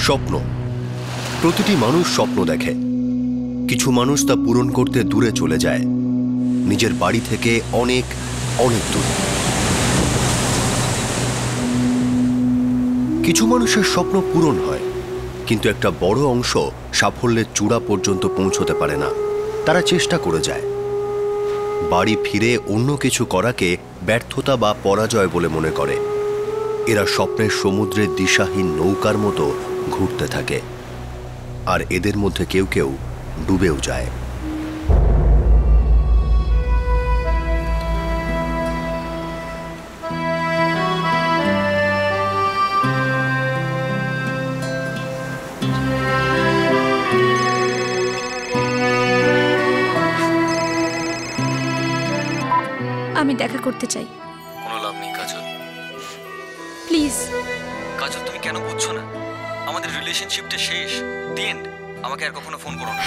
স্বপ্ন। প্রতিটি মানুষ স্বপ্ন দেখে। কিছু মানুষ তা পূরণ করতে দূরে চলে যায়, নিজের বাড়ি থেকে অনেক অনেক দূরে। কিছু মানুষের স্বপ্ন পূরণ হয়, কিন্তু একটা বড় অংশ সাফল্যের চূড়া পর্যন্ত পৌঁছতে পারে না। তারা চেষ্টা করে যায়, বাড়ি ফিরে অন্য কিছু করাকে ব্যর্থতা বা পরাজয় বলে মনে করে। এরা স্বপ্নের সমুদ্রের দিশাহীন নৌকার মতো ঘুরতে থাকে, আর এদের মধ্যে কেউ কেউ ডুবেও যায়। আমি দেখা করতে চাই। কোনো লাভ নেই কাজল, প্লিজ। কাজল তুমি কেন বুঝছো না? আমাদের রিলেশনশিপটা শেষ, দি এন্ড। আমাকে আর কখনো ফোন করো না।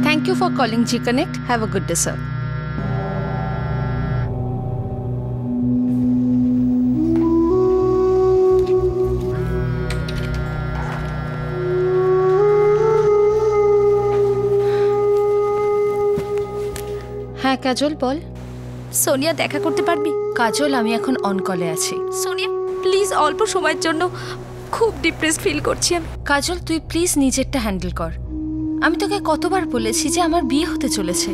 Thank you for calling G Connect. Have a good day, sir. হ্যাঁ কাজল বল। সোনিয়া দেখা করতে পারবি? কাজল আমি এখন অন কলে আছি। সোনিয়া প্লিজ, অল্প সময়ের জন্য, খুব ডিপ্রেস ফিল করছি আমি। কাজল তুই প্লিজ নিজেরটা হ্যান্ডেল কর। আমি তোকে কতবার বলেছি যে আমার বিয়ে হতে চলেছে।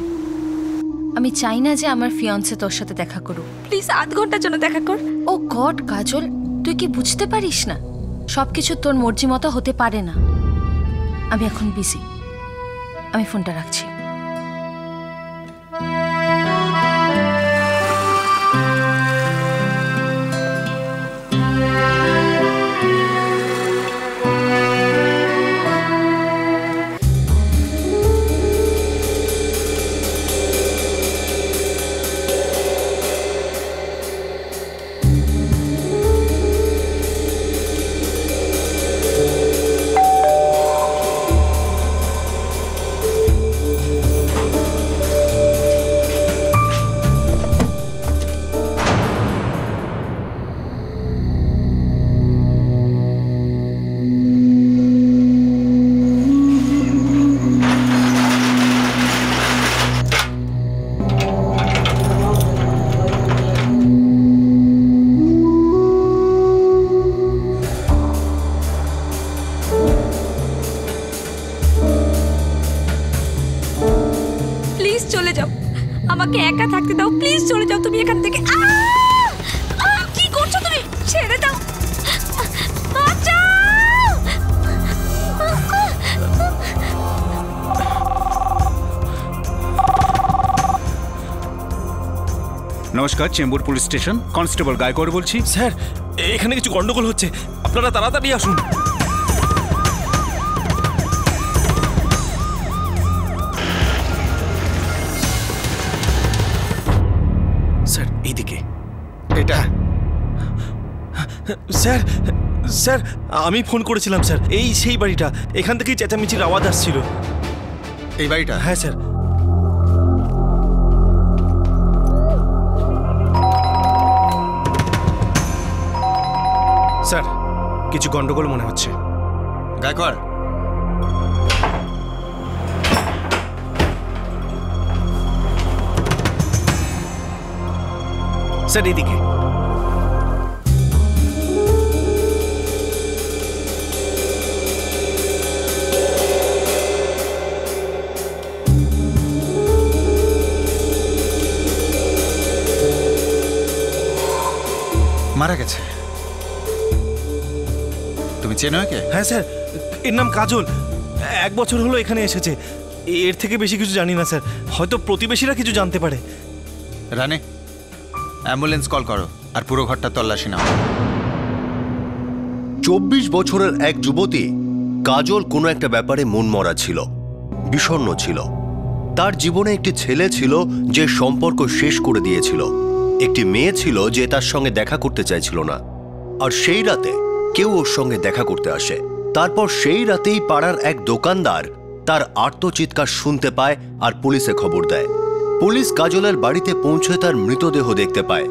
আমি চাই না যে আমার ফিয়ান্সে তোর সাথে দেখা করুক। প্লিজ আধ ঘন্টার জন্য দেখা কর। ও গড কাজল, তুই কি বুঝতে পারিস না সবকিছু তোর মর্জি মতো হতে পারে না। আমি এখন বিজি, আমি ফোনটা রাখছি। আমাকে একা থাকতে দাও, প্লিজ চলে যাও তুমি এখান থেকে। কি করছো তুমি? ছেড়ে দাও, নমস্কার, Chembur police station, constable Gaikwad বলছি। স্যার এখানে কিছু গন্ডগোল হচ্ছে, আপনারা তাড়াতাড়ি আসুন। স্যার এইদিকে। এটা স্যার স্যার আমি ফোন করেছিলাম স্যার, এই সেই বাড়িটা, এখান থেকেই চেঁচামেচির আওয়াজ আসছিল। এই বাড়িটা? হ্যাঁ স্যার। স্যার কিছু গন্ডগোল মনে হচ্ছে। গায়কোয়াড়, স্যার এদিকে। মারা গেছে। তুমি চেনো একে? হ্যাঁ স্যার, এর নাম কাজল। 1 বছর হলো এখানে এসেছে। এর থেকে বেশি কিছু জানি না স্যার, হয়তো প্রতিবেশীরা কিছু জানতে পারে। রানে, অ্যাম্বুলেন্স কল করো আর পুরো ঘরটা তল্লাশি নাও। 24 বছরের এক যুবতী কাজল কোনো একটা ব্যাপারে মনমরা ছিল, বিষণ্ণ ছিল। তার জীবনে একটি ছেলে ছিল যে সম্পর্ক শেষ করে দিয়েছিল, একটি মেয়ে ছিল যে তার সঙ্গে দেখা করতে চাইছিল না। আর সেই রাতে কেউ ওর সঙ্গে দেখা করতে আসে। তারপর সেই রাতেই পাড়ার এক দোকানদার তার আর্তচিৎকার শুনতে পায় আর পুলিশে খবর দেয়। পুলিশ কাজলের বাড়িতে পৌঁছে তার মৃতদেহ দেখতে পায়।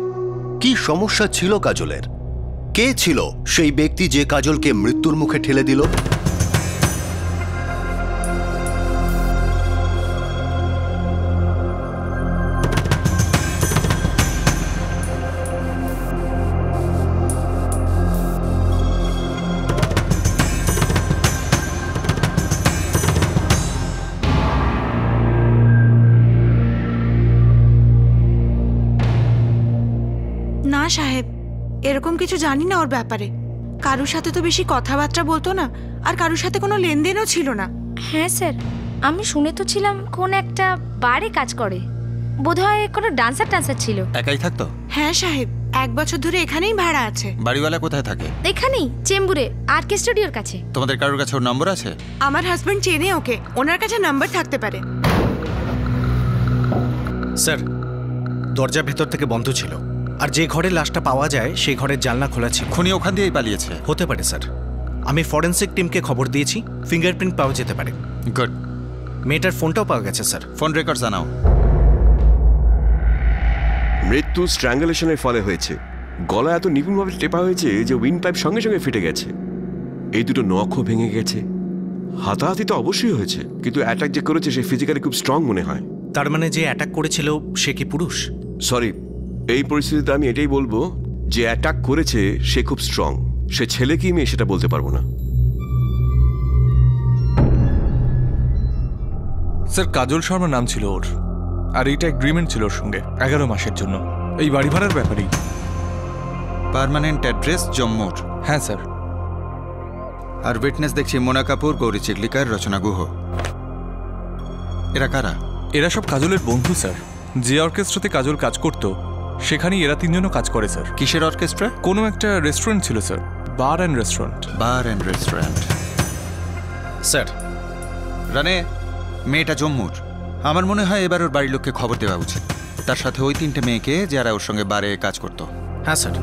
কি সমস্যা ছিল কাজলের? কে ছিল সেই ব্যক্তি যে কাজলকে মৃত্যুর মুখে ঠেলে দিল? না সাহেব, এরকম কিছু জানি না ওর ব্যাপারে। কারুর সাথে তো বেশি কথাবার্তা বলতো না, আর কারুর সাথে কোনো লেনদেনও ছিল না। হ্যাঁ স্যার, আমি শুনে তো ছিলাম কোন একটা বারে কাজ করে, বোধহয় কোনো ডান্সার ছিল। একাই থাকতো? হ্যাঁ সাহেব, 1 বছর ধরে এখানেই ভাড়া আছে। বাড়িওয়ালা কোথায় থাকে? এখানেই চেম্বুরে আর কে স্টুডিওর কাছে। তোমাদের কারোর কাছে ওর নম্বর আছে? আমার হাজবেন্ড চেনে ওকে, ওনার কাছে নাম্বার থাকতে পারে। স্যার, দরজা ভেতর থেকে বন্ধ ছিল, আর যে ঘরে লাশটা পাওয়া যায় সেই ঘরের জানলা খোলা ছিল। খুনি ওখান দিয়েই পালিয়েছে? হতে পারে স্যার, আমি ফরেন্সিক টিমকে খবর দিয়েছি, ফিঙ্গারপ্রিন্ট পাওয়া যেতে পারে। গুড। মেয়েটার ফোনটাও পাওয়া গেছে স্যার। ফোন রেকর্ড জানাও। মৃত্যু স্ট্র্যাঙ্গুলেশনের ফলে হয়েছে। গলা এত নিপুণভাবে টেপা হয়েছে যে উইন্ড পাইপ সঙ্গে সঙ্গে ফেটে গেছে। এই দুটো নখও ভেঙে গেছে। হাতাহাতি তো অবশ্যই হয়েছে, কিন্তু অ্যাটাক যে করেছে সে ফিজিক্যালি খুব স্ট্রং মনে হয়। তার মানে যে অ্যাটাক করেছিল সে কি পুরুষ? সরি, এই পরিস্থিতিতে আমি এটাই বলবো যে অ্যাটাক করেছে সে খুব স্ট্রং। সে ছেলে কি মেয়ে সেটা বলতে পারবো না। স্যার, কাজল শর্মা নাম ছিল ওর, আর এইটা এগ্রিমেন্ট ছিল ওর সঙ্গে 11 মাসের জন্য, এই বাড়ি ভাড়ার ব্যাপারেই। পার্মানেন্ট অ্যাড্রেস জম্মুর? হ্যাঁ স্যার। আর উইটনেস দেখছি মোনা কাপুর, গৌরী চিকলিকার, রচনা গুহ। এরা কারা? এরা সব কাজলের বন্ধু স্যার। যে অর্কেস্ট্রাতে কাজল কাজ করতো সেখানেই এরা 3 জনও কাজ করে স্যার। কিসের অর্কেস্ট্রা? কোনো একটা রেস্টুরেন্ট ছিল sir, bar and restaurant. Bar and restaurant. Sir, রানে, মেয়েটা জম্মুর। আমার মনে হয় এবার ওর বাড়ির লোককে খবর দেওয়া উচিত, তার সাথে ওই 3টে মেয়েকে যারা ওর সঙ্গে বারে কাজ করতো। হ্যাঁ স্যার।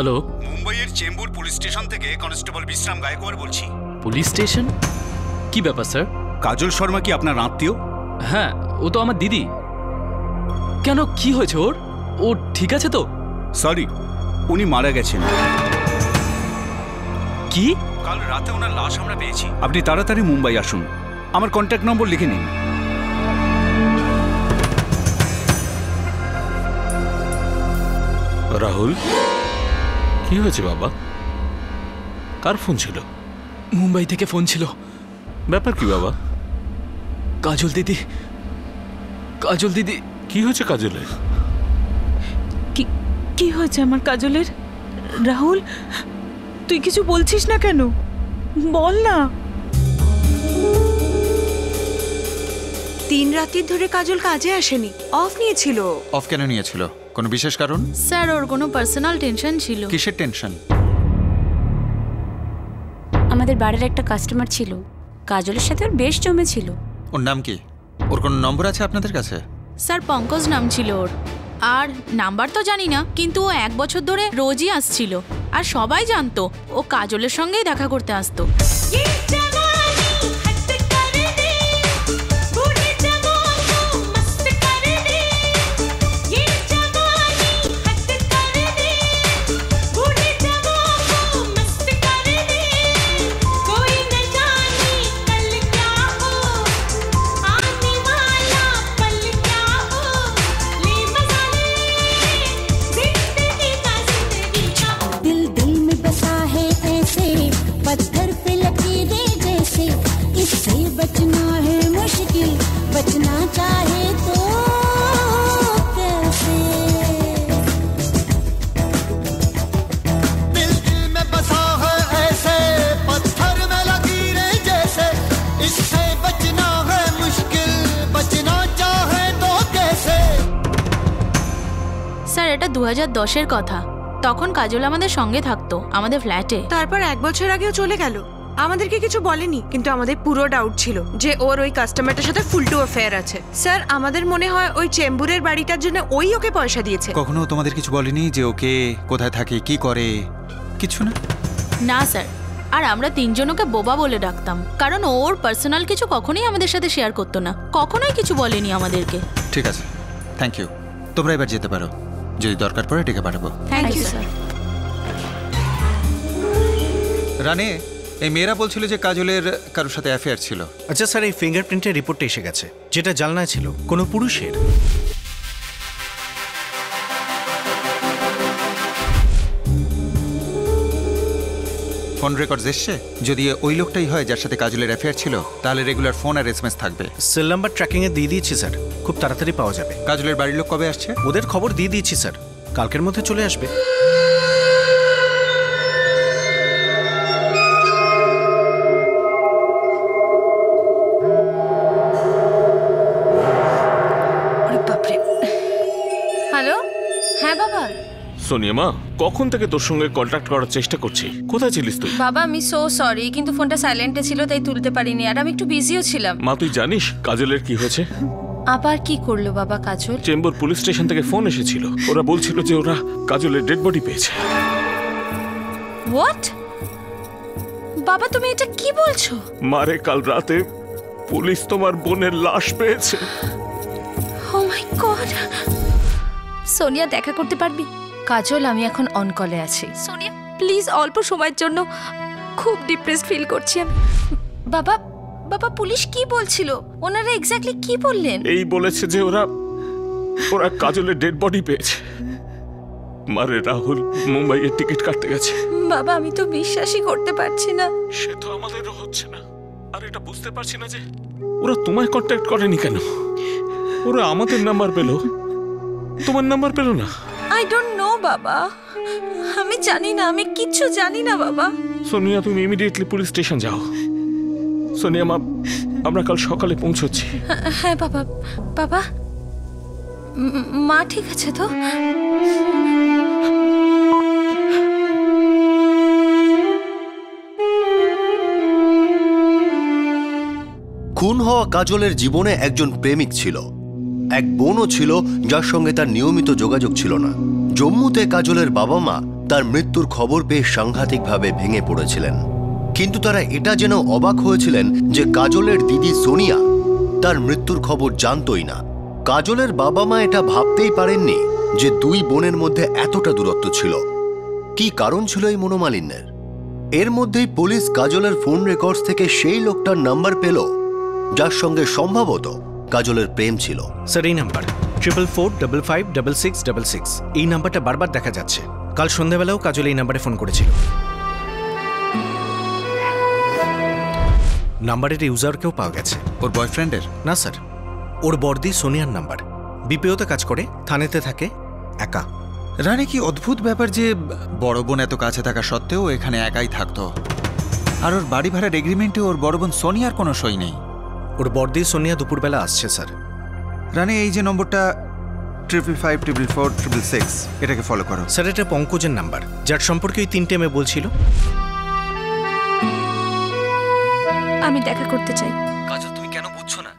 হ্যালো, মুম্বাইয়ের চেম্বুর পুলিশ স্টেশন থেকে কনস্টেবল বিশ্রাম গায়কোয়াড় বলছি। Police station? কি ব্যাপার স্যার? কাজল শর্মা কি আপনার আত্মীয়? হ্যাঁ, ও তো আমার দিদি। কেন, কি হয়েছে ওর? ও ঠিক আছে তো? সরি, উনি মারা গেছেন। কি? কাল রাতে ওনার লাশ আমরা পেয়েছি। আপনি তাড়াতাড়ি মুম্বাই আসুন, আমার কন্ট্যাক্ট নম্বর লিখে নিন। রাহুল, কি হয়েছে বাবা? কার ফোন ছিল? মুম্বাই থেকে ফোন ছিল। ব্যাপার কি বাবা? কাজল দিদি। কাজল দিদি। কি হয়েছে কাজলের? কি হয়েছে আমার কাজলের? রাহুল, তুই কিছু বলছিস না কেন? বল না। 3 রাত ধরে কাজল কাজে আসেনি, অফ নিয়েছিল। অফ কেন নিয়েছিল? কোনো বিশেষ কারণ? স্যার, ওর কোনো পার্সোনাল টেনশন ছিল। কিসের টেনশন? আমাদের বাড়ির একটা কাস্টমার ছিল, কাজলের সাথে ওর বেশ জমেছিল। ওর নাম কি? ওর কোনো নম্বর আছে আপনাদের কাছে? স্যার, পঙ্কজ নাম ছিল ওর। আর নাম্বার তো জানি না, কিন্তু ও 1 বছর ধরে রোজই আসছিল, আর সবাই জানতো ও কাজলের সঙ্গেই দেখা করতে আসতো। पत्थर पे लकीरें 2010-এর কথা। তখন কাজল আমাদের সঙ্গে থাকতো, আমাদের ফ্ল্যাটে। তারপর 1 বছর আগেও চলে গেল, আমাদেরকে কিছু বলেনি। কিন্তু আমাদের পুরো ডাউট ছিল যে ওর ওই কাস্টমারটার সাথে ফুলটু অ্যাফেয়ার আছে। স্যার, আমাদের মনে হয় ওই চেম্বুরের বাড়িটার জন্য ওই ওকে পয়সা দিয়েছে। কখনো তোমাদের কিছু বলেনি যে ওকে কোথায় থাকে, কি করে? কিছু না? না স্যার, আর আমরা 3 জন ওকে বোবা বলে ডাকতাম, কারণ ওর পার্সোনাল কিছু কখনোই আমাদের সাথে শেয়ার করতো না, কখনোই কিছু বলেনি আমাদেরকে। ঠিক আছে, থ্যাংক ইউ। তোমরা এবার যেতে পারো, যদি দরকার পড়ে ডেকে পাঠাবো। Thank you sir. রানে, এই মেয়েরা বলছিল যে কাজলের কারোর সাথে অ্যাফেয়ার ছিল। আচ্ছা স্যার, এই ফিঙ্গারপ্রিন্টের রিপোর্টটা এসে গেছে, যেটা জালনায় ছিল কোনো পুরুষের। ফোন রেকর্ডস এসছে? যদি ওই লোকটাই হয় যার সাথে কাজলের অ্যাফেয়ার ছিল, তাহলে রেগুলার ফোন আর এসএমএস থাকবে। সেল নাম্বার ট্র্যাকিংয়ে দিয়ে দিয়েছি স্যার, খুব তাড়াতাড়ি পাওয়া যাবে। কাজলের বাড়ির লোক কবে আসছে? ওদের খবর দিয়ে দিয়েছি স্যার, কালকের মধ্যে চলে আসবে। হ্যালো, হ্যাঁ বাবা। সোনিয়া মা, কখন থেকে তোর সঙ্গে কন্ট্যাক্ট করার চেষ্টা করছি, কোথায় ছিলিস তুই? বাবা আমি সো সরি, কিন্তু ফোনটা সাইলেন্টে ছিল তাই তুলতে পারিনি, আর আমি একটু বিজিও ছিলাম। মা তুই জানিস কাজলের কি হয়েছে? আবার কি করলো বাবা কাজল? চেম্বুর পুলিশ স্টেশন থেকে ফোন এসেছিল, ওরা বলছিল যে ওরা কাজলের ডেড বডি পেয়েছে। হোয়াট? বাবা তুমি এটা কি বলছো? মারে, কাল রাতে পুলিশ তোমার বোনের লাশ পেয়েছে। ও মাই গড। সোনিয়া দেখা করতে পারবি? কাজল, আমি এখন অন কলে আছি। সোনিয়া প্লিজ, অল্প সময়ের জন্য, খুব ডিপ্রেসড ফিল করছি আমি। বাবা, বাবা পুলিশ কি বলছিল? ওনারা এক্স্যাক্টলি কি বললেন? এই বলেছে যে ওরা কাজলের ডেড বডি পেয়েছে। মারে, রাহুল মুম্বাইয়ের টিকিট কাটতে গেছে। বাবা আমি তো বিশ্বাসই করতে পারছি না। সে তো আমাদেরও হচ্ছে না, আর এটা বুঝতে পারছি না যে ওরা তোমায় কন্ট্যাক্ট করেনি কেন। ওরা আমাদের নাম্বার পেল, তোমার নাম্বার পেল না। আই ডোন্ট নো বাবা, আমি জানি না, আমি কিচ্ছু জানি না বাবা। সোনিয়া তুমি ইমিডিয়েটলি পুলিশ স্টেশন যাও। সোনিয়া মা, আমরা কাল সকালে পৌঁছচ্ছি। হ্যাঁ বাবা। বাবা, মা ঠিক আছে তো? খুন হওয়া কাজলের জীবনে একজন প্রেমিক ছিল, এক বোনও ছিল যার সঙ্গে তার নিয়মিত যোগাযোগ ছিল না। জম্মুতে কাজলের বাবা মা তার মৃত্যুর খবর পেয়ে সাংঘাতিকভাবে ভেঙে পড়েছিলেন, কিন্তু তারা এটা জেনেও অবাক হয়েছিলেন যে কাজলের দিদি সোনিয়া তার মৃত্যুর খবর জানতই না। কাজলের বাবা মা এটা ভাবতেই পারেননি যে 2 বোনের মধ্যে এতটা দূরত্ব ছিল। কি কারণ ছিল এই মনোমালিন্যের? এর মধ্যেই পুলিশ কাজলের ফোন রেকর্ডস থেকে সেই লোকটার নাম্বার পেল যার সঙ্গে সম্ভবত কাজলের প্রেম ছিল। স্যার এই নাম্বার 44555666, এই নাম্বারটা বারবার দেখা যাচ্ছে। কাল সন্ধ্যাবেলাও কাজল এই নাম্বারে ফোন করেছিল। নাম্বারের ইউজারকেও পাওয়া গেছে। ওর বয়ফ্রেন্ডের? না স্যার, ওর বর্দি সোনিয়ার নাম্বার। বিপিওতে কাজ করে, থানেতে থাকে, একা। রানে, কি অদ্ভুত ব্যাপার যে বড় বোন এত কাছে থাকা সত্ত্বেও এখানে একাই থাকতো, আর ওর বাড়ি ভাড়ার এগ্রিমেন্টে ওর বড় বোন সোনিয়ার কোনো সই নেই। ওর বর্দি সোনিয়া দুপুরবেলা আসছে স্যার। রানে, এই যে নম্বরটা 555446, এটাকে ফলো করো। স্যার এটা পঙ্কজের নাম্বার, যার সম্পর্কে ওই 3টে মেয়ে বলছিল। আমি দেখা করতে চাই। কাজল তুমি কেন বুঝছো না?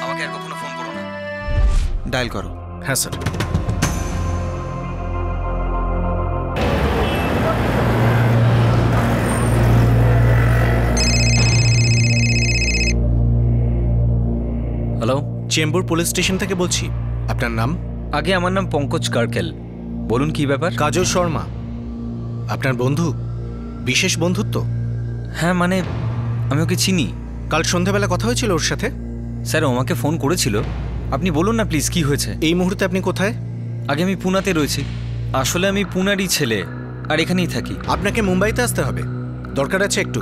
আমাকে আর কখনো ফোন করো না। ডায়াল করো। হ্যাঁ sir. Hello, Chembur police station থেকে বলছি। আপনার নাম? আগে আমার নাম পঙ্কজ কার্কেল। বলুন কি ব্যাপার? কাজল শর্মা আপনার বন্ধু? বিশেষ বন্ধুত্ব? হ্যাঁ মানে আমি ওকে চিনি। কাল সন্ধ্যাবেলা কথা হয়েছিল ওর সাথে? স্যার ও আমাকে ফোন করেছিল। আপনি বলুন না প্লিজ কি হয়েছে। এই মুহূর্তে আপনি কোথায়? আগে আমি পুনাতে রয়েছি। আসলে আমি পুনারই ছেলে, আর এখানেই থাকি। আপনাকে মুম্বাইতে আসতে হবে, দরকার আছে একটু।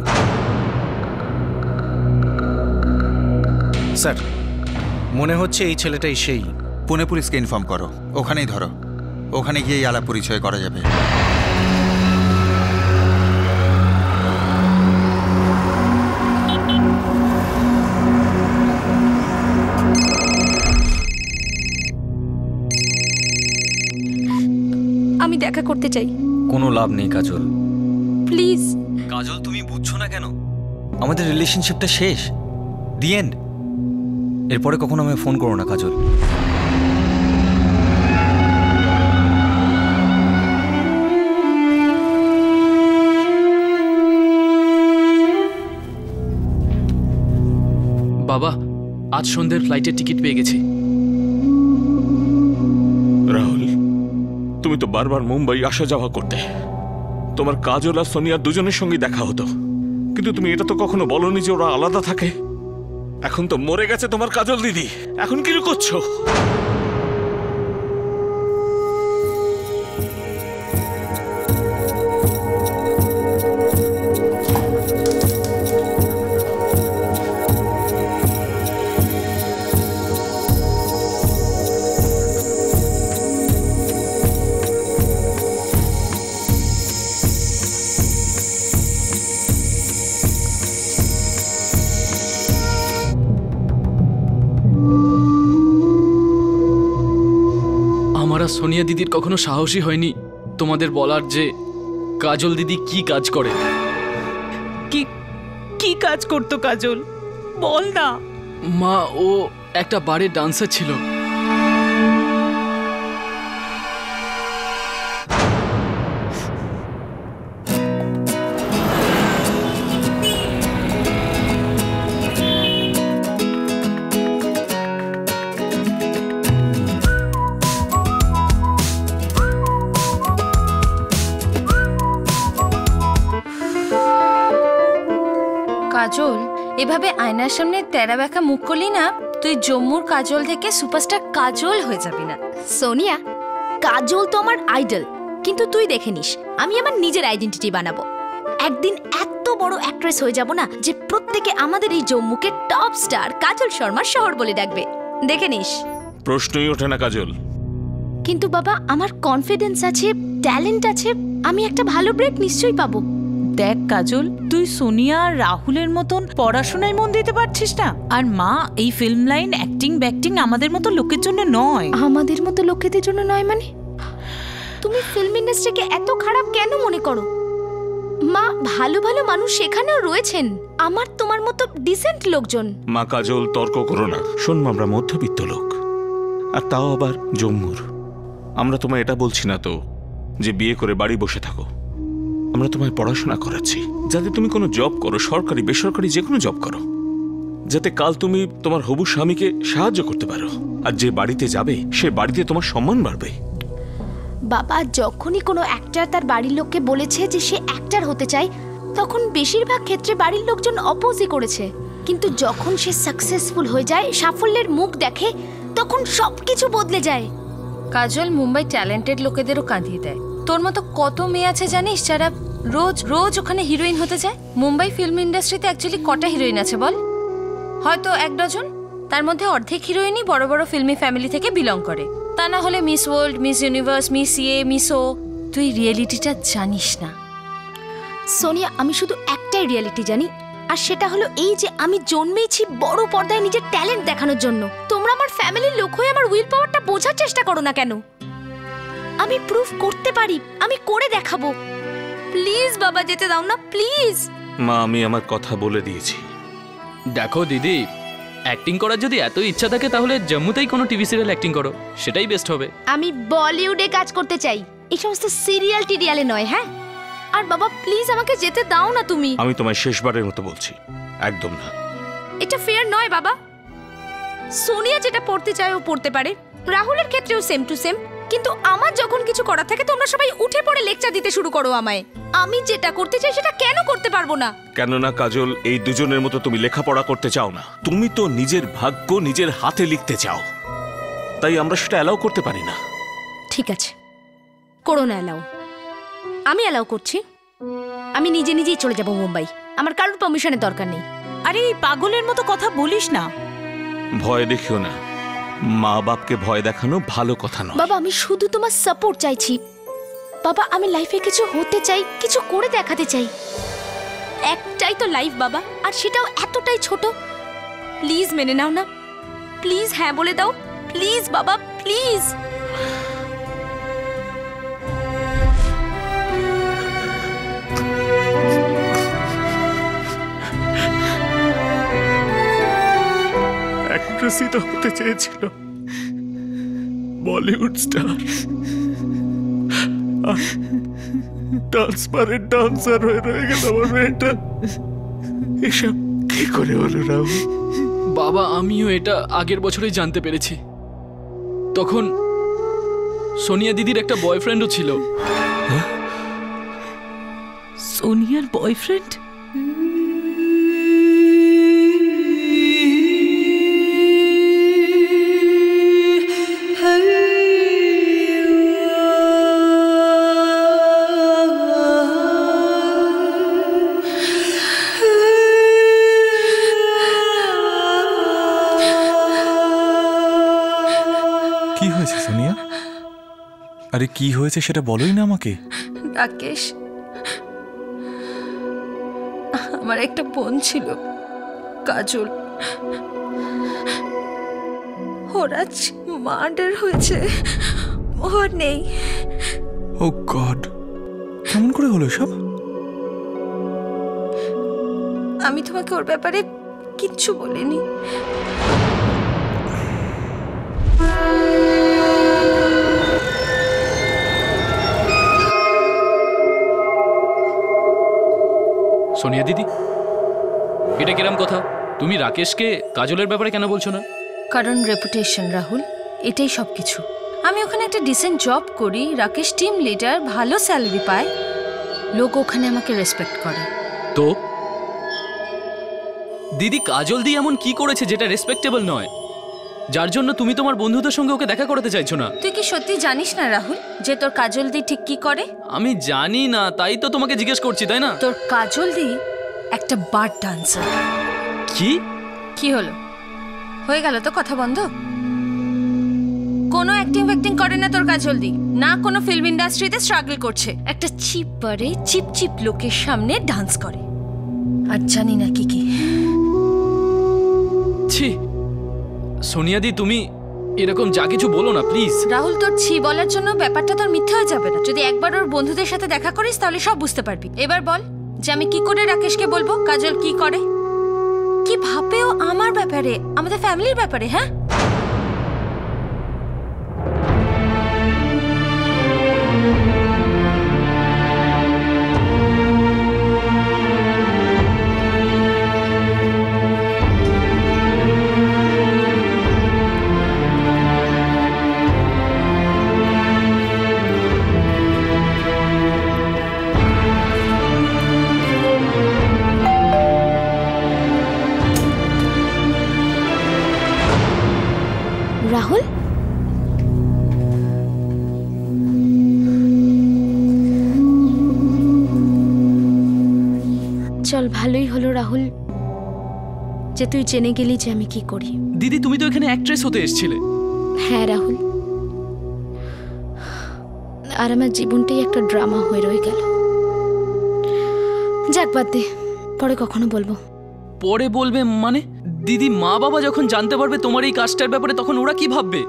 স্যার মনে হচ্ছে এই ছেলেটাই সেই। পুনে পুলিশকে ইনফর্ম করো, ওখানেই ধরো। ওখানে গিয়েই আলাপ পরিচয় করা যাবে। করতে চাই। কোনো লাভ নেই কাজল। প্লিজ। কাজল তুমি বুঝছো না কেন? আমাদের রিলেশনশিপটা শেষ, দি এন্ড। এরপরে কখনো আমায় ফোন করো না কাজল। বাবা, আজ সন্ধ্যের ফ্লাইটের টিকিট পেয়ে গেছি। রাহুল, তুমি তো বারবার মুম্বাই আসা যাওয়া করতে। তোমার কাজল আর সোনিয়ার দুজনের সঙ্গে দেখা হতো, কিন্তু তুমি এটা তো কখনো বলনি যে ওরা আলাদা থাকে। এখন তো মরে গেছে তোমার কাজল দিদি, এখন কি করছো? সোনিয়া দিদির কখনো সাহসী হয়নি তোমাদের বলার যে কাজল দিদি কি কাজ করে। কি কাজ করতো কাজল, বল না। মা, ও একটা বারের ডান্সার ছিল। কাজল, এভাবে আয়নার সামনে তেরা বেঁকা মুখ করলি না, তুই জম্মুর কাজল থেকে সুপারস্টার কাজল হয়ে যাবি না। সোনিয়া, কাজল তো আমার আইডল, কিন্তু তুই দেখে নিস আমি আমার নিজের আইডেন্টিটি বানাবো। একদিন এত বড় অ্যাক্ট্রেস হয়ে যাব না যে প্রত্যেকে আমাদের এই জম্মুকে টপ স্টার কাজল শর্মার শহর বলে ডাকবে, দেখে নিস। প্রশ্নই ওঠে না কাজল। কিন্তু বাবা, আমার কনফিডেন্স আছে, ট্যালেন্ট আছে, আমি একটা ভালো ব্রেক নিশ্চয়ই পাবো। দেখ কাজল, তুই সোনিয়া আর রাহুলের মতন পড়াশোনায় মন দিতে পারছিস না, আর মা এই ফিল্ম লাইন অ্যাক্টিং আমাদের মতো লোকের জন্য নয়। আমাদের মতো লোকেদের জন্য নয় মানে? তুমি ফিল্ম ইন্ডাস্ট্রিকে এত খারাপ কেন মনে করো? মা, ভালো ভালো মানুষ সেখানেও রয়েছেন, আমার তোমার মতো ডিসেন্ট লোকজন। মা কাজল, তর্ক করো না। শোন, আমরা মধ্যবিত্ত লোক, আর তাও আবার জম্মুর। আমরা তোমায় এটা বলছি না তো যে বিয়ে করে বাড়ি বসে থাকো। আমরা তোমায় পড়াশোনা করাচ্ছি যাতে তুমি কোনো জব করো, সরকারি বেসরকারি যে কোনো জব করো, যাতে কাল তুমি তোমার হবু স্বামীকে সাহায্য করতে পারো। আর যে বাড়িতে যাবে সে বাড়িতে তোমার সম্মান বাড়বে। বাবা, যখনই কোনো অ্যাক্টর তার বাড়ির লোককে বলেছে যে সে অ্যাক্টর হতে চায়, তখন বেশিরভাগ ক্ষেত্রে বাড়ির লোকজন অপোজই করেছে। কিন্তু যখন সে সাকসেসফুল হয়ে যায়, সাফল্যের মুখ দেখে, তখন সবকিছু বদলে যায়। কাজল মুম্বাই ট্যালেন্টেড লোকেদেরও কাঁদিয়ে দেয়। তোর মতো কত মেয়ে আছে জানিস যারা রোজ রোজ ওখানে হিরোইন হতে যায়? মুম্বাই ফিল্ম ইন্ডাস্ট্রিতে অ্যাকচুয়ালি কটা হিরোইন আছে বল? হয়তো 1 ডজন। তার মধ্যে অর্ধেক হিরোইনই বড় বড় ফিল্মি ফ্যামিলি থেকে বিলং করে, তা না হলে miss world, miss universe, miss ইয়ে, মিস ও। তুই রিয়েলিটিটা জানিস না সোনিয়া। আমি শুধু একটাই রিয়েলিটি জানি, আর সেটা হলো এই যে আমি জন্মেইছি বড় পর্দায় নিজের ট্যালেন্ট দেখানোর জন্য। তোমরা আমার ফ্যামিলির লোক হয়ে আমার উইল পাওয়ারটা বোঝার চেষ্টা করো না কেন? আমি প্রুফ করতে পারি, আমি করে দেখাবো। প্লিজ বাবা, যেতে দাও না প্লিজ। মা, আমি আমার কথা বলে দিয়েছি। দেখো দিদি, অ্যাক্টিং করার যদি এত ইচ্ছা থাকে তাহলে জম্মুতেই কোনো টিভি সিরিয়াল অ্যাক্টিং করো, সেটাই বেস্ট হবে। আমি বলিউডে কাজ করতে চাই, এই সমস্ত সিরিয়াল টিরিয়ালে নয়। হ্যাঁ, আর বাবা প্লিজ আমাকে যেতে দাও না তুমি। আমি তোমায় শেষবারের মতো বলছি, একদম না। এটা ফেয়ার নয় বাবা। সোনিয়া যেটা পড়তে চায় ও পড়তে পারে, রাহুলের ক্ষেত্রেও সেম টু সেম। কিন্তু আমার যখন কিছু করার থাকে তোমরা সবাই উঠে পড়ে লেকচার দিতে শুরু করো আমায়। আমি যেটা করতে চাই সেটা কেন করতে পারবো না? কেননা কাজল, এই দুজনের মতো তুমি লেখাপড়া করতে চাও না। তুমি তো নিজের ভাগ্য নিজের হাতে লিখতে চাও, তাই আমরা সেটা অ্যালাউ করতে পারি না। ঠিক আছে, করো না অ্যালাউ। আমি অ্যালাউ করছি। আমি নিজে নিজেই চলে যাব মুম্বাই, আমার কারোর পারমিশনের দরকার নেই। আরে এই পাগলের মতো কথা বলিস না। ভয় দেখিও না, মা বাপকে ভয় দেখানো ভালো কথা নয়। বাবা, আমি শুধু তোমার সাপোর্ট চাইছি। বাবা, আমি লাইফে কিছু হতে চাই, কিছু করে দেখাতে চাই। একটাই তো লাইফ বাবা, আর সেটাও এতটাই ছোট। প্লিজ মেনে নাও না, প্লিজ হ্যাঁ বলে দাও, প্লিজ বাবা, প্লিজ। অ্যাক্ট্রেসই তো হতে চেয়েছিল, বলিউড স্টার, ট্রান্সপারেন্ট ডান্সার হয়ে রয়ে গেল আমার মেয়েটা। এসব কি করে হলো রাহুল? বাবা, আমিও এটা আগের বছরই জানতে পেরেছি। তখন সোনিয়া দিদির একটা বয়ফ্রেন্ডও ছিল। সোনিয়ার বয়ফ্রেন্ড? কি হয়েছে সোনিয়া? আরে কি হয়েছে সেটা বলোই না আমাকে। রাকেশ, আমার একটা বোন ছিল, কাজল। ওর আজ মার্ডার হয়েছে, ও আর নেই। ও গড, কেমন করে হলো সব? আমি তোমাকে ওর ব্যাপারে কিচ্ছু বলিনি। সোনিয়া দিদি, এটা কিরম কথা? তুমি রাকেশকে কাজলের ব্যাপারে কেন বলছো না? কারণ রেপুটেশন রাহুল, এটাই সব কিছু। আমি ওখানে একটা ডিসেন্ট জব করি, রাকেশ টিম লিডার, ভালো স্যালারি পায়, লোক ওখানে আমাকে রেসপেক্ট করে। তো দিদি, কাজল দি এমন কি করেছে যেটা রেসপেক্টেবল নয়, যার জন্য তুমি তোমার বন্ধুদের সঙ্গে ওকে দেখা করাতে চাইছো না? তুই কি সত্যি জানিস না রাহুল যে তোর কাজল দি ঠিক কি করে? আমি জানি না, তাই তো তোমাকে জিজ্ঞেস করছি, তাই না? তোর কাজল দি একটা বার ডান্সার। কি কি হলো? হয়ে গেল তো কথা বন্ধ? কোনো অ্যাক্টিং করে না তোর কাজল দি, না কোনো ফিল্ম ইন্ডাস্ট্রিতে স্ট্রাগল করছে, একটা চিপ বারে চিপ চিপ লোকের সামনে ডান্স করে, আর জানি না কি কি। ছি সোনিয়া দি, তুমি এরকম যা কিছু বলো না প্লিজ। রাহুল, তোর ছি বলার জন্য ব্যাপারটা তোর মিথ্যে হয়ে যাবে না। যদি একবার ওর বন্ধুদের সাথে দেখা করিস তাহলে সব বুঝতে পারবি। এবার বল যে আমি কি করে রাকেশকে বলবো কাজল কি করে, কি ভাবে ও আমার ব্যাপারে, আমাদের ফ্যামিলির ব্যাপারে। হ্যাঁ, রাহুল, চল, ভালোই হলো রাহুল যে তুই জেনে গেলি যে আমি কি করি। দিদি, তুমি তো এখানে অ্যাক্ট্রেস হতে এসেছিলে। হ্যাঁ রাহুল, আর আমার জীবনটাই একটা ড্রামা হয়ে রয়ে গেল। যাক, বাদ দে, পরে কখনো বলবো। পরে বলবে মানে? দিদি, মা বাবা যখন জানতে পারবে তোমার এই কাজটার ব্যাপারে, তখন ওরা কি ভাববে?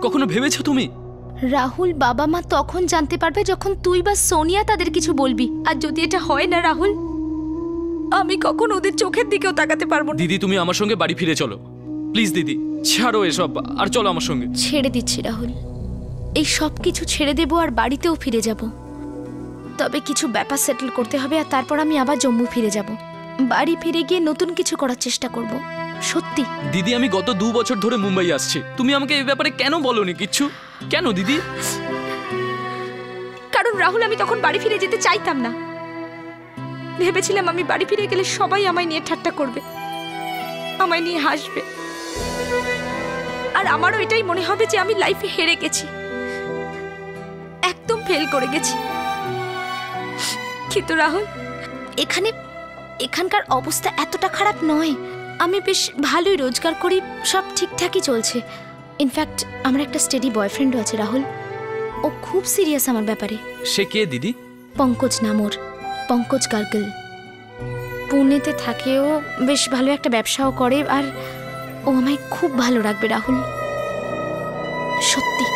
কখনো ভেবেছো তুমি? রাহুল, বাবা মা তখন জানতে পারবে যখন তুই বা সোনিয়া তাদের কিছু বলবি। আর যদি এটা হয় না রাহুল, আমি কখন ওদের চোখের দিকেও তাকাতে পারবো না। দিদি, তুমি আমার সঙ্গে বাড়ি ফিরে চলো প্লিজ। দিদি, ছাড়ো এসব আর চলো আমার সঙ্গে। ছেড়ে দিচ্ছি রাহুল, এই সব কিছু ছেড়ে দেবো আর বাড়িতেও ফিরে যাব। তবে কিছু ব্যাপার সেটেল করতে হবে, আর তারপর আমি আবার জম্মু ফিরে যাব। বাড়ি ফিরে গিয়ে নতুন কিছু করার চেষ্টা করব। সত্যি দিদি, আমি গত 2 বছর ধরে মুম্বাই আসছি, তুমি আমাকে এই ব্যাপারে কেন বলোনি কিচ্ছু? কেন দিদি? কারণ রাহুল, আমি তখন বাড়ি ফিরে যেতে চাইতাম না। ভেবেছিলাম আমি বাড়ি ফিরে গেলে সবাই আমায় নিয়ে ঠাট্টা করবে, আমায় নিয়ে হাসবে, আর আমারও এটাই মনে হবে যে আমি লাইফে হেরে গেছি, একদম ফেল করে গেছি। কিন্তু রাহুল, এখানকার অবস্থা এতটা খারাপ নয়। আমি বেশ ভালোই রোজগার করি, সব ঠিকঠাকই চলছে। ইনফ্যাক্ট আমার একটা স্টেডি বয়ফ্রেন্ডও আছে রাহুল, ও খুব সিরিয়াস আমার ব্যাপারে। সে কে দিদি? পঙ্কজ নাম ওর, পঙ্কজ গার্গল। পুনেতে থাকে ও, বেশ ভালো একটা ব্যবসাও করে, আর ও আমায় খুব ভালো রাখবে রাহুল, সত্যি।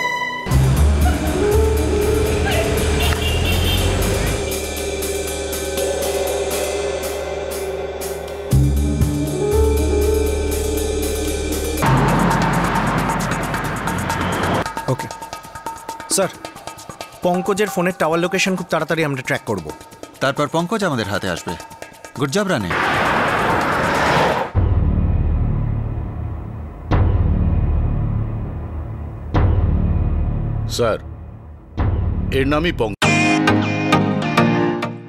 ওকে স্যার, পঙ্কজের ফোনের টাওয়ার লোকেশন খুব তাড়াতাড়ি আমরা ট্র্যাক করব। তারপর পঙ্কজ আমাদের হাতে আসবে। গুড জব রানে। স্যার, এর নামই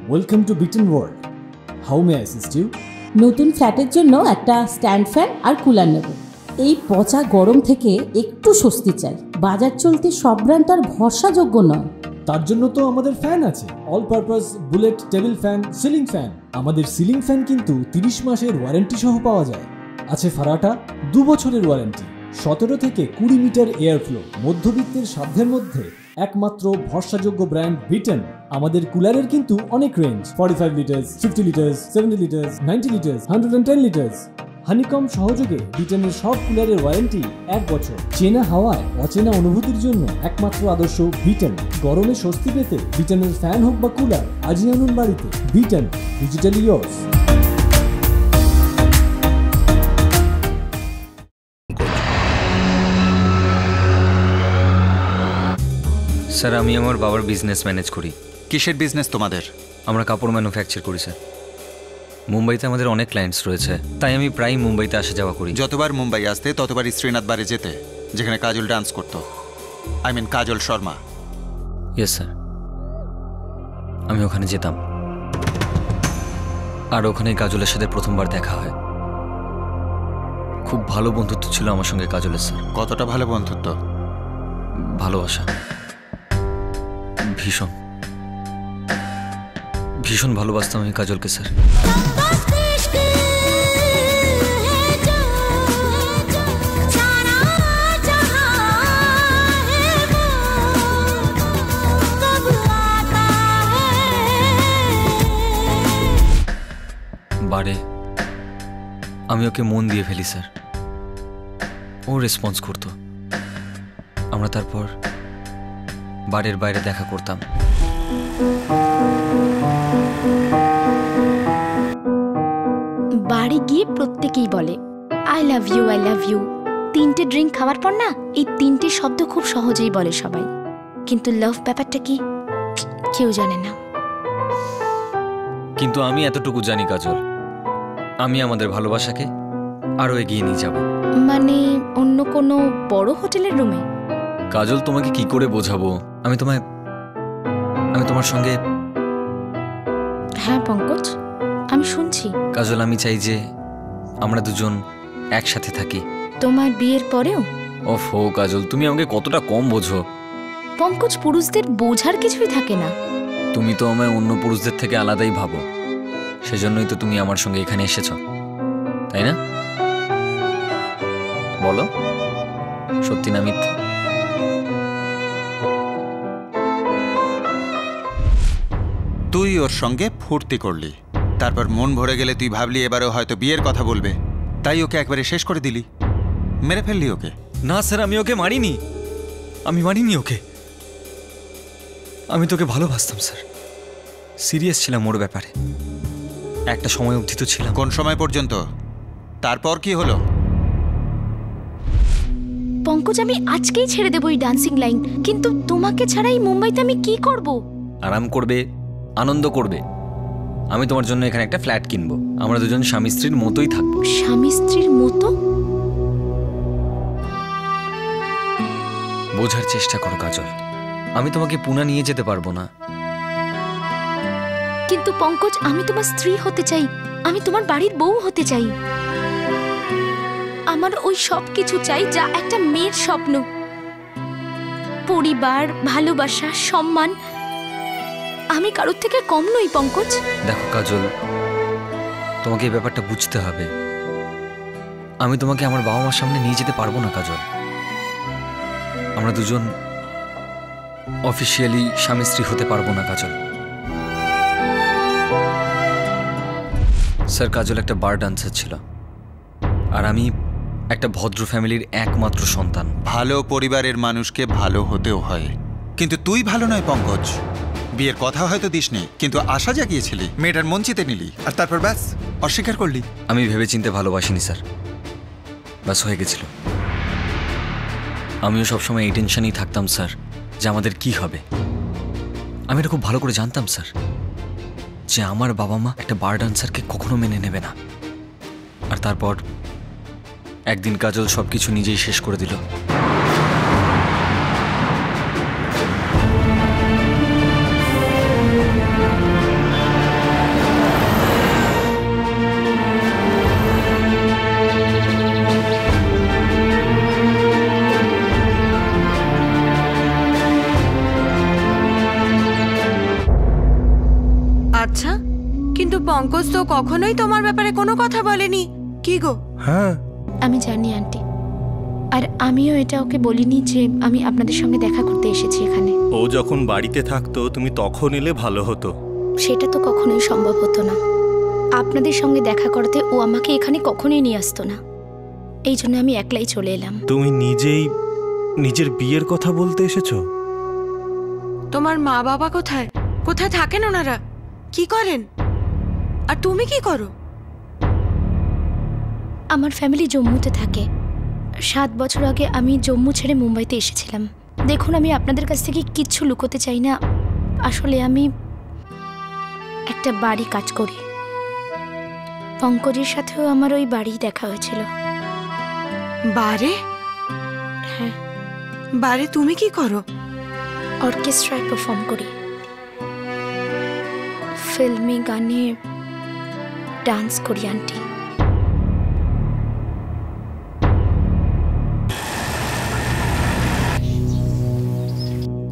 welcome to Bitten world. How may assist you? নতুন ফ্ল্যাটের জন্য একটা স্ট্যান্ড ফ্যান আর কুলার নেব। এই পচা গরম থেকে একটু স্বস্তি চাই। বাজার চলতে সব ব্র্যান্ড আর ভরসাযোগ্য নয়। তার জন্য তো আমাদের ফ্যান আছে, all purpose bullet table fan, ceiling fan. আমাদের সিলিং ফ্যান কিন্তু 30 মাসের ওয়ারেন্টি সহ পাওয়া যায়। আছে ফারাটা 2 বছরের ওয়ারেন্টি, 17 থেকে 20 মিটার এয়ার ফ্লো, মধ্যবিত্তের সাধ্যের মধ্যে একমাত্র ভরসাযোগ্য ব্র্যান্ড বিটেন। আমাদের কুলারের কিন্তু অনেক range, 45 litres, 50 litres, 70 litres, 90 litres, 110 litres. Honeycomb সহযোগে বিটেনের সব কুলারের ওয়ারেন্টি 1 বছর। চেনা হাওয়ায় অচেনা অনুভূতির জন্য একমাত্র আদর্শ বিটেন। গরমে স্বস্তি পেতে বিটেনের ফ্যান হোক বা কুলার আজই আনুন বাড়িতে। Beaten, digitally yours. স্যার, আমি আমার বাবার বিজনেস ম্যানেজ করি। কিসের বিজনেস তোমাদের? আমরা কাপড় ম্যানুফ্যাকচার করি স্যার। মুম্বাইতে আমাদের অনেক ক্লায়েন্টস রয়েছে, তাই আমি প্রায় মুম্বাইতে আসা যাওয়া করি। যতবার মুম্বাই আসতে ততবার শ্রীনাথ বারে যেতে, যেখানে কাজল ডান্স করতো। I mean Kajal Sharma. Yes sir, আমি ওখানে যেতাম। আর ওখানেই কাজলের সাথে প্রথমবার দেখা হয়। খুব ভালো বন্ধুত্ব ছিল আমার সঙ্গে কাজলের স্যার। কতটা ভালো বন্ধুত্ব? ভালোবাসা, ভীষণ ভীষণ ভালোবাসতাম আমি কাজলকে স্যার। বারে আমি ওকে মন দিয়ে ফেলি স্যার। ও রেসপন্স করতো। আমরা তারপর বাড়ির বাইরে দেখা করতাম। বাড়ি গিয়ে প্রত্যেকেই বলে I love you, I love you. 3টে ড্রিঙ্ক খাওয়ার পর না এই 3টে শব্দ খুব সহজেই বলে সবাই, কিন্তু লাভ ব্যাপারটা কি কেউ জানে না। কিন্তু আমি এতটুকু জানি কাজল, আমি আমাদের ভালোবাসাকে আরো এগিয়ে নিয়ে যাব। মানে অন্য কোনো বড় হোটেলের রুমে? কাজল, তোমাকে কি করে বোঝাবো? আমি তোমার সঙ্গে। হ্যাঁ পঙ্কজ, আমি শুনছি। কাজল, আমি চাই যে আমরা দুজন একসাথে থাকি। তোমার বিয়ের পরেও? ওফো কাজল, তুমি আমাকে কতটা কম বোঝো। পঙ্কজ, পুরুষদের বোঝার কিছুই থাকে না। তুমি তো আমায় অন্য পুরুষদের থেকে আলাদাই ভাবো, সেজন্যই তো তুমি আমার সঙ্গে এখানে এসেছ, তাই না? বলো, সত্যি না মিথ্যে? তুই ওর সঙ্গে ফুর্তি করলি, তারপর মন ভরে গেলে তুই ভাবলি এবারও হয়তো বিয়ের কথা বলবে, তাই ওকে একবারে শেষ করে দিলি, মেরে ফেললি ওকে। না স্যার, আমি ওকে মারিনি, আমি মারিনি ওকে। আমি তোকে ভালোবাসতাম স্যার, সিরিয়াস ছিলাম ওর ব্যাপারে। একটা সময় অবধি তো ছিলাম। কোন সময় পর্যন্ত? তারপর কি হলো? পঙ্কজ, আমি আজকেই ছেড়ে দেবো এই ডান্সিং লাইন, কিন্তু তোমাকে ছাড়াই মুম্বাইতে আমি কি করব? আরাম করবে, আনন্দ করবে। আমি তোমার জন্য এখানে একটা ফ্ল্যাট কিনবো, আমরা দুজন স্বামী স্ত্রীর মতোই থাকবো। স্বামী স্ত্রীর মতো? বোঝার চেষ্টা করো কাজল, আমি তোমাকে পুনা নিয়ে যেতে পারবো না। কিন্তু পঙ্কজ, আমি তোমার স্ত্রী হতে চাই, আমি তোমার বাড়ির বউ হতে চাই। আমার ওই সব কিছু চাই যা একটা মেয়ের স্বপ্ন। পরিবার, ভালোবাসা, সম্মান। আমি কারোর থেকে কম নই পঙ্কজ। দেখো কাজল, তোমাকে এই ব্যাপারটা বুঝতে হবে। আমি তোমাকে আমার বাবা মার সামনে নিয়ে যেতে পারবো না কাজল। আমরা দুজন অফিসিয়ালি স্বামী স্ত্রী হতে পারবো না কাজল। স্যার, কাজল একটা বার ডান্সার ছিল, আর আমি একটা ভদ্র ফ্যামিলির একমাত্র সন্তান। ভালো পরিবারের মানুষকে ভালো হতেও হয়, কিন্তু তুই ভালো নয় পঙ্কজ। বিয়ের কথা হয়তো দিসনি, কিন্তু আশা জাগিয়েছিলি, মেয়েটার মন চিতে নিলি, আর তারপর ব্যাস অস্বীকার করলি। আমি ভেবেচিন্তে ভালোবাসিনি স্যার, ব্যাস হয়ে গেছিল। আমিও সবসময় এই টেনশনেই থাকতাম স্যার যে আমাদের কি হবে। আমি এটা খুব ভালো করে জানতাম স্যার যে আমার বাবা মা একটা বার ডান্সারকে কখনো মেনে নেবে না। আর তারপর একদিন কাজল সবকিছু নিজেই শেষ করে দিল। আচ্ছা, কিন্তু পঙ্কজ তো কখনোই তোমার ব্যাপারে কোনো কথা বলেনি, কি গো? হ্যাঁ আমি জানি আন্টি, আর আমিও এটা ওকে বলিনি যে আমি আপনাদের সঙ্গে দেখা করতে এসেছি এখানে। ও যখন বাড়িতে থাকতো তুমি তখন এলে ভালো হতো। সেটা তো কখনোই সম্ভব হতো না। আপনাদের সঙ্গে দেখা করতে ও আমাকে এখানে কখনোই নিয়ে আসতো না, এই জন্য আমি একলাই চলে এলাম। তুমি নিজেই নিজের বিয়ের কথা বলতে এসেছো? তোমার মা বাবা কোথায়? কোথায় থাকেন ওনারা? কি করেন? আর তুমি কি করো? আমার ফ্যামিলি জম্মুতে থাকে। 7 বছর আগে আমি জম্মু ছেড়ে মুম্বাইতে এসেছিলাম। দেখুন, আমি আপনাদের কাছ থেকে কিচ্ছু লুকোতে চাই না। আসলে আমি একটা বাড়ি কাজ করি। পঙ্কজের সাথেও আমার ওই বাড়ি দেখা হয়েছিল। বারে? হ্যাঁ। বারে তুমি কি করো? অর্কেস্ট্রায় পারফর্ম করি। ফিল্মি গানে ডান্স করি আন্টি।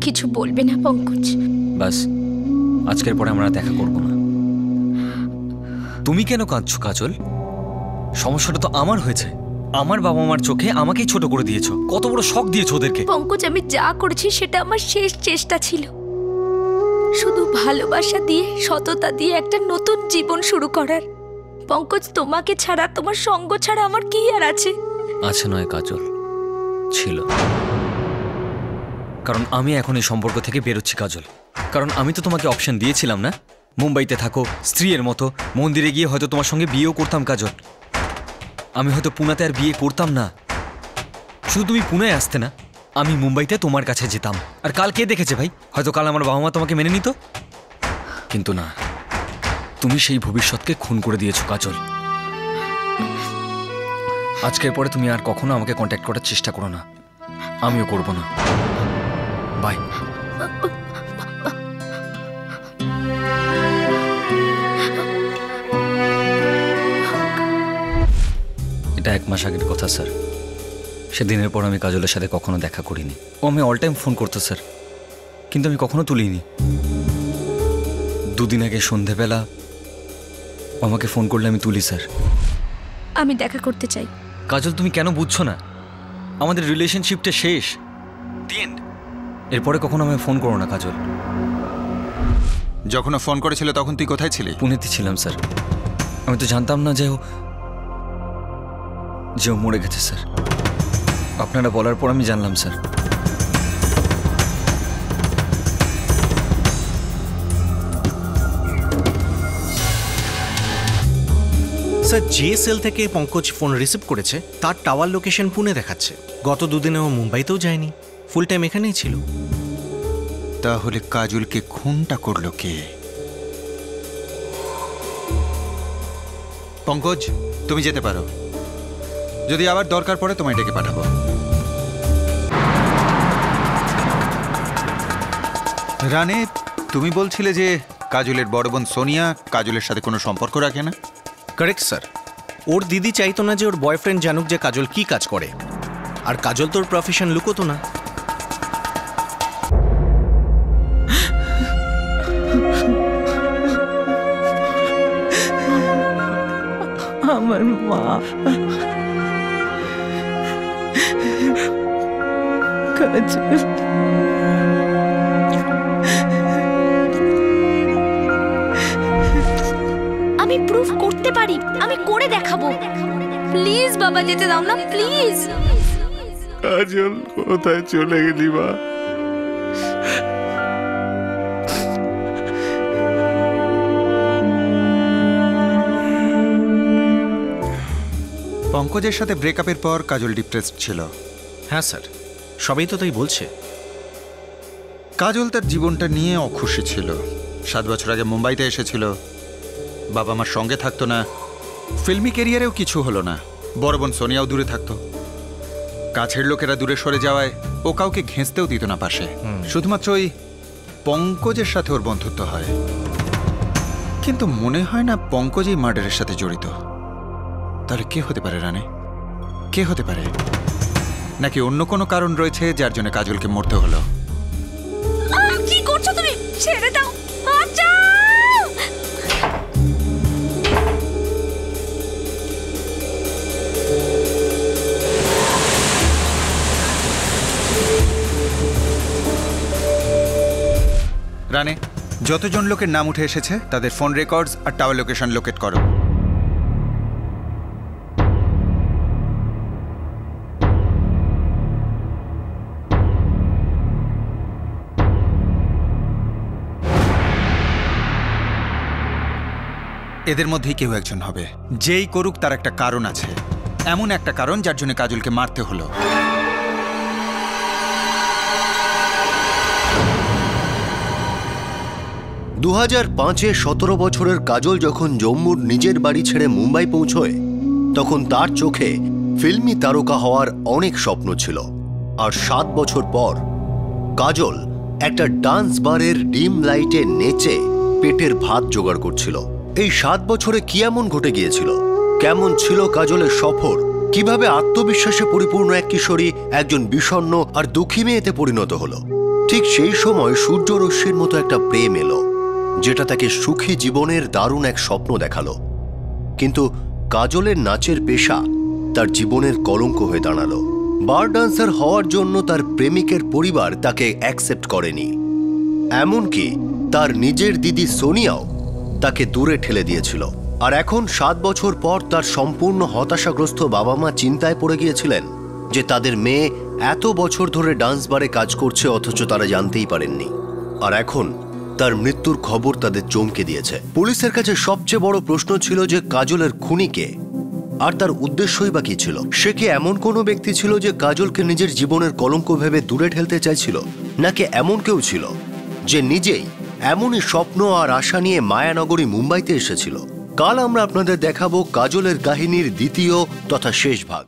কিছু বলবে না পঙ্কজ? বাস, আজকের পরে আমরা দেখা করব না। তুমি কেন কাঁদছো কাজল? সমস্যাটা তো আমার হয়েছে। আমার বাবা মার চোখে আমাকেই ছোট করে দিয়েছো। কত বড় শক দিয়েছো ওদেরকে। পঙ্কজ, আমি যা করেছি সেটা আমার শেষ চেষ্টা ছিল। শুধু ভালোবাসা দিয়ে, সততা দিয়ে একটা নতুন জীবন শুরু করার। পঙ্কজ, তোমাকে ছাড়া, তোমার সঙ্গ ছাড়া আমার কি আর আছে? আছে নয় কাজল, ছিল। কারণ আমি এখন এই সম্পর্ক থেকে বেরোচ্ছি কাজল। কারণ আমি তো তোমাকে অপশন দিয়েছিলাম না, মুম্বাইতে থাকো স্ত্রীর মতো, মন্দিরে গিয়ে হয়তো তোমার সঙ্গে বিয়েও করতাম কাজল। আমি হয়তো পুনাতে আর বিয়ে করতাম না। শুধু তুমি পুনায় আসতে না, আমি মুম্বাইতে তোমার কাছে যেতাম। আর কাল কে দেখেছে ভাই? হয়তো কাল আমার বাবা মা তোমাকে মেনে নিত, কিন্তু না, তুমি সেই ভবিষ্যৎকে খুন করে দিয়েছো কাজল। আজকের পরে তুমি আর কখনো আমাকে কন্ট্যাক্ট করার চেষ্টা করো না, আমিও করব না। বাই। এটা 1 মাস আগের কথা স্যার। সেদিনের পর আমি কাজলের সাথে কখনো দেখা করিনি। ও আমি অল টাইম ফোন করতো স্যার, কিন্তু আমি কখনো তুলিনি। 2 দিন আগে সন্ধেবেলা ও আমাকে ফোন করলে আমি তুলি স্যার। আমি দেখা করতে চাই। কাজল, তুমি কেন বুঝছো না? আমাদের রিলেশনশিপটা শেষ, দি এন্ড। এরপরে কখনো আমায় ফোন করো না কাজল। যখন ফোন করেছিল তখন তুই কোথায় ছিলি? পুনেতে ছিলাম স্যার। আমি তো জানতাম না যে ও মরে গেছে স্যার। আপনারা বলার পর আমি জানলাম স্যার। স্যার, যে সেল থেকে পঙ্কজ ফোন রিসিভ করেছে তার টাওয়ার লোকেশন পুনে দেখাচ্ছে। গত 2 দিনে ও মুম্বাইতেও যায়নি, ফুল টাইম এখানেই ছিল। তাহলে কাজলকে খুনটা করলো কে? পঙ্কজ, তুমি যেতে পারো। যদি আবার দরকার পড়ে তোমায় ডেকে পাঠাবো। রানে, তুমি বলছিলে যে কাজলের বড় বোন সোনিয়া কাজলের সাথে কোনো সম্পর্ক রাখে না? Correct sir. ওর দিদি চাইতো না যে ওর বয়ফ্রেন্ড জানুক যে কাজল কি কাজ করে, আর কাজল তোর প্রফেশন লুকোতো না। আমার মা কাজল, আমি প্রুফ করতে পারি, আমি করে দেখাবো। প্লিজ বাবা, যেতে দাও না প্লিজ। কাজল, কোথায় চলে গেলি মা? পঙ্কজের সাথে ব্রেকআপের পর কাজল ডিপ্রেসড ছিল। হ্যাঁ স্যার, সবাই তো তাই বলছে। কাজল তার জীবনটা নিয়ে অখুশি ছিল। 7 বছর আগে মুম্বাইতে এসেছিল, বাবা মার সঙ্গে থাকতো না, ফিল্মি ক্যারিয়ারেও কিছু হলো না। বড় বোন সোনিয়াও দূরে থাকতো, কাছের লোকেরা দূরে সরে যাওয়ায় ও কাউকে ঘেঁচতেও দিত না পাশে। শুধুমাত্র ওই পঙ্কজের সাথে ওর বন্ধুত্ব হয়, কিন্তু মনে হয় না পঙ্কজ এই মার্ডারের সাথে জড়িত। তাহলে কে হতে পারে রানী? কে হতে পারে? নাকি অন্য কোনো কারণ রয়েছে যার জন্য কাজলকে মরতে হলো? কি করছো তুমি? ছেড়ে দাও। রানে, যতজন লোকের নাম উঠে এসেছে তাদের phone records R tower location locate করো। এদের মধ্যেই কেউ একজন হবে। যেই করুক তার একটা কারণ আছে, এমন একটা কারণ যার জন্য কাজলকে মারতে হলো। দু 2005-এ 17 বছরের কাজল যখন জম্মুর নিজের বাড়ি ছেড়ে মুম্বাই পৌঁছয়, তখন তার চোখে ফিল্মি তারকা হওয়ার অনেক স্বপ্ন ছিল। আর 7 বছর পর কাজল একটা ডান্স বারের ডিম লাইটে নেচে পেটের ভাত জোগাড় করছিল। এই 7 বছরে কি এমন ঘটে গিয়েছিল? কেমন ছিল কাজলের সফর? কিভাবে আত্মবিশ্বাসে পরিপূর্ণ এক কিশোরী একজন বিষণ্ণ আর দুঃখী মেয়েতে পরিণত হলো? ঠিক সেই সময় সূর্যরশ্মির মতো একটা প্রেম এলো, যেটা তাকে সুখী জীবনের দারুণ এক স্বপ্ন দেখালো। কিন্তু কাজলের নাচের পেশা তার জীবনের কলঙ্ক হয়ে দাঁড়ালো। বার ডান্সার হওয়ার জন্য তার প্রেমিকের পরিবার তাকে অ্যাকসেপ্ট করেনি। এমনকি তার নিজের দিদি সোনিয়াও তাকে দূরে ঠেলে দিয়েছিল। আর এখন 7 বছর পর তার সম্পূর্ণ হতাশাগ্রস্ত বাবা মা চিন্তায় পড়ে গিয়েছিলেন যে তাদের মেয়ে এত বছর ধরে ডান্স বারে কাজ করছে, অথচ তারা জানতেই পারেননি। আর এখন তার মৃত্যুর খবর তাদের চমকে দিয়েছে। পুলিশের কাছে সবচেয়ে বড় প্রশ্ন ছিল যে কাজলের খুনি কে, আর তার উদ্দেশ্যই বা কি ছিল? সে কি এমন কোনো ব্যক্তি ছিল যে কাজলকে নিজের জীবনের কলঙ্ক ভেবে দূরে ঠেলতে চাইছিল, নাকি এমন কেউ ছিল যে নিজেই এমনই স্বপ্ন আর আশা নিয়ে মায়ানগরী মুম্বাইতে এসেছিল? কাল আমরা আপনাদের দেখাবো কাজলের কাহিনীর দ্বিতীয় তথা শেষ ভাগ।